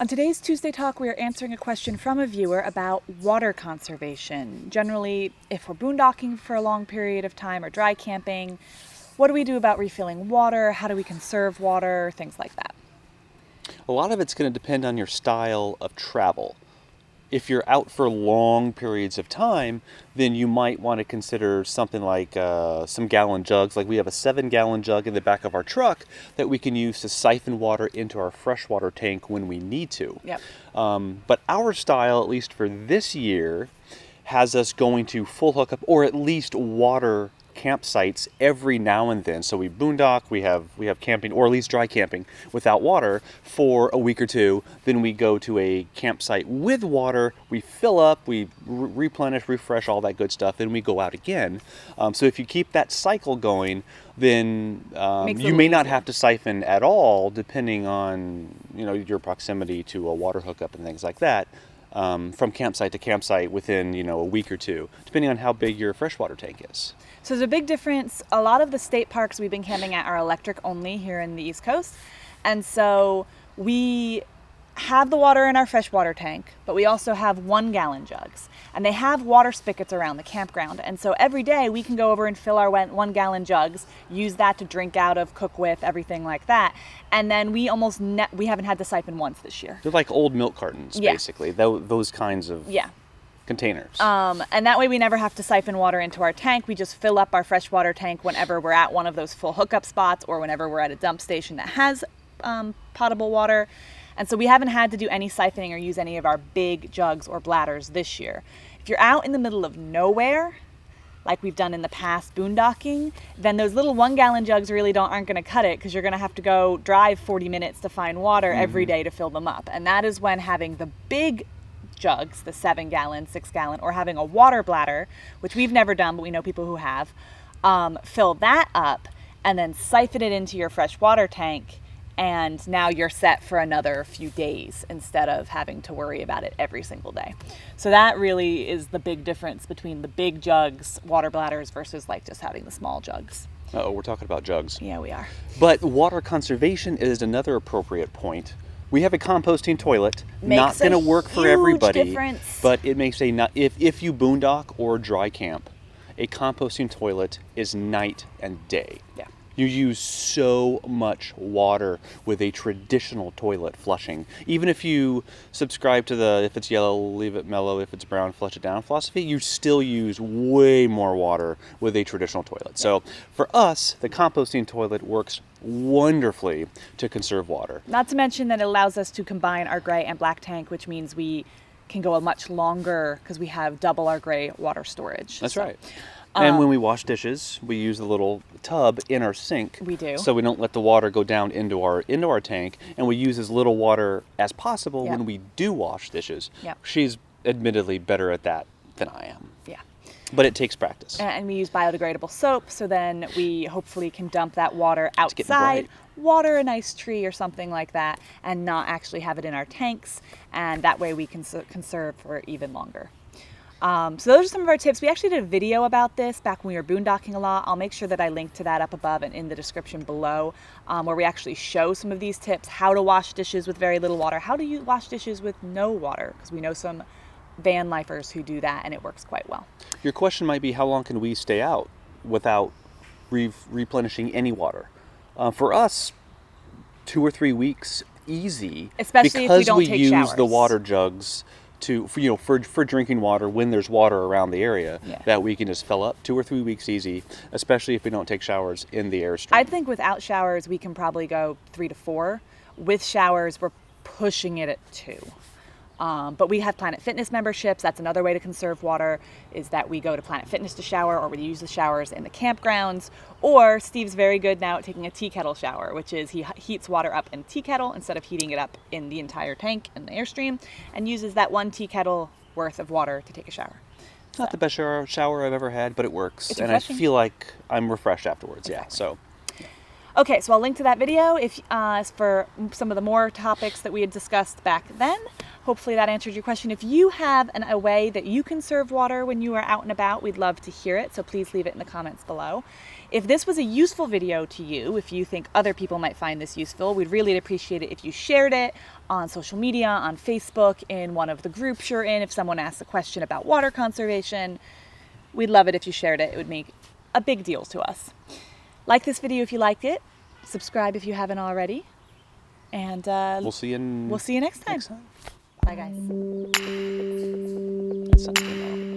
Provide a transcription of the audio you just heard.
On today's Tuesday Talk, we are answering a question from a viewer about water conservation. Generally, if we're boondocking for a long period of time or dry camping, what do we do about refilling water? How do we conserve water? Things like that. A lot of it's going to depend on your style of travel. If you're out for long periods of time, then you might want to consider something like some gallon jugs. Like we have a 7-gallon jug in the back of our truck that we can use to siphon water into our freshwater tank when we need to. Yep. But our style, at least for this year, has us going to full hookup or at least water campsites every now and then. So we boondock, we have camping, or at least dry camping without water for a week or two. Then we go to a campsite with water, we fill up, we replenish, refresh, all that good stuff, and we go out again. So if you keep that cycle going, then you may not have to siphon at all, depending on your proximity to a water hookup and things like that. From campsite to campsite within a week or two, depending on how big your freshwater tank is. So there's a big difference. A lot of the state parks we've been camping at are electric only here in the East Coast. And so we have the water in our freshwater tank, but we also have 1-gallon jugs. And they have water spigots around the campground. And so every day we can go over and fill our 1-gallon jugs, use that to drink out of, cook with, everything like that. And then we we haven't had to siphon once this year. They're like old milk cartons, basically. Those kinds of containers. And that way we never have to siphon water into our tank. We just fill up our freshwater tank whenever we're at one of those full hookup spots or whenever we're at a dump station that has potable water. And so we haven't had to do any siphoning or use any of our big jugs or bladders this year. If you're out in the middle of nowhere, like we've done in the past boondocking, then those little 1-gallon jugs really aren't going to cut it, because you're going to have to go drive 40 minutes to find water every day to fill them up. And that is when having the big jugs, the 7-gallon, 6-gallon, or having a water bladder, which we've never done, but we know people who have, fill that up and then siphon it into your freshwater tank. And now you're set for another few days instead of having to worry about it every single day. So that really is the big difference between the big jugs, water bladders, versus like just having the small jugs. Uh-oh, we're talking about jugs. Yeah, we are. But water conservation is another appropriate point. We have a composting toilet. Not going to work for everybody, difference. But it makes if you boondock or dry camp, a composting toilet is night and day. Yeah. You use so much water with a traditional toilet flushing. Even if you subscribe to if it's yellow, leave it mellow, if it's brown, flush it down philosophy, you still use way more water with a traditional toilet. So for us, the composting toilet works wonderfully to conserve water. Not to mention that it allows us to combine our gray and black tank, which means we can go a much longer because we have double our gray water storage. That's right. And when we wash dishes, we use the little tub in our sink. We do. So we don't let the water go down into our tank, and we use as little water as possible when we do wash dishes. Yep. She's admittedly better at that than I am. Yeah. But it takes practice. And we use biodegradable soap, so then we hopefully can dump that water outside, bright. water a nice tree or something like that, and not actually have it in our tanks. And that way we can conserve for even longer. So those are some of our tips. We actually did a video about this back when we were boondocking a lot. I'll make sure that I link to that up above and in the description below, where we actually show some of these tips: how to wash dishes with very little water, how to wash dishes with no water, because we know some van lifers who do that and it works quite well. Your question might be, how long can we stay out without replenishing any water? For us, 2 or 3 weeks, easy. Especially if we don't take showers. Because we use the water jugs for drinking water when there's water around the area, that we can just fill up. 2 or 3 weeks easy, especially if we don't take showers in the Airstream. I think without showers we can probably go 3 to 4. With showers we're pushing it at 2. But we have Planet Fitness memberships. That's another way to conserve water, is that we go to Planet Fitness to shower, or we use the showers in the campgrounds. Or Steve's very good now at taking a tea kettle shower, which is he heats water up in a tea kettle instead of heating it up in the entire tank in the Airstream, and uses that 1 tea kettle worth of water to take a shower. Not the best shower I've ever had, but it works. It's and refreshing. I feel like I'm refreshed afterwards. Exactly. Yeah, so. Okay, so I'll link to that video if for some of the more topics that we had discussed back then. Hopefully that answered your question. If you have a way that you conserve water when you are out and about, we'd love to hear it. So please leave it in the comments below. If this was a useful video to you, if you think other people might find this useful, we'd really appreciate it if you shared it on social media, on Facebook, in one of the groups you're in. If someone asks a question about water conservation, we'd love it if you shared it. It would make a big deal to us. Like this video if you liked it. Subscribe if you haven't already. And we'll see you next time. Bye, guys. Next time.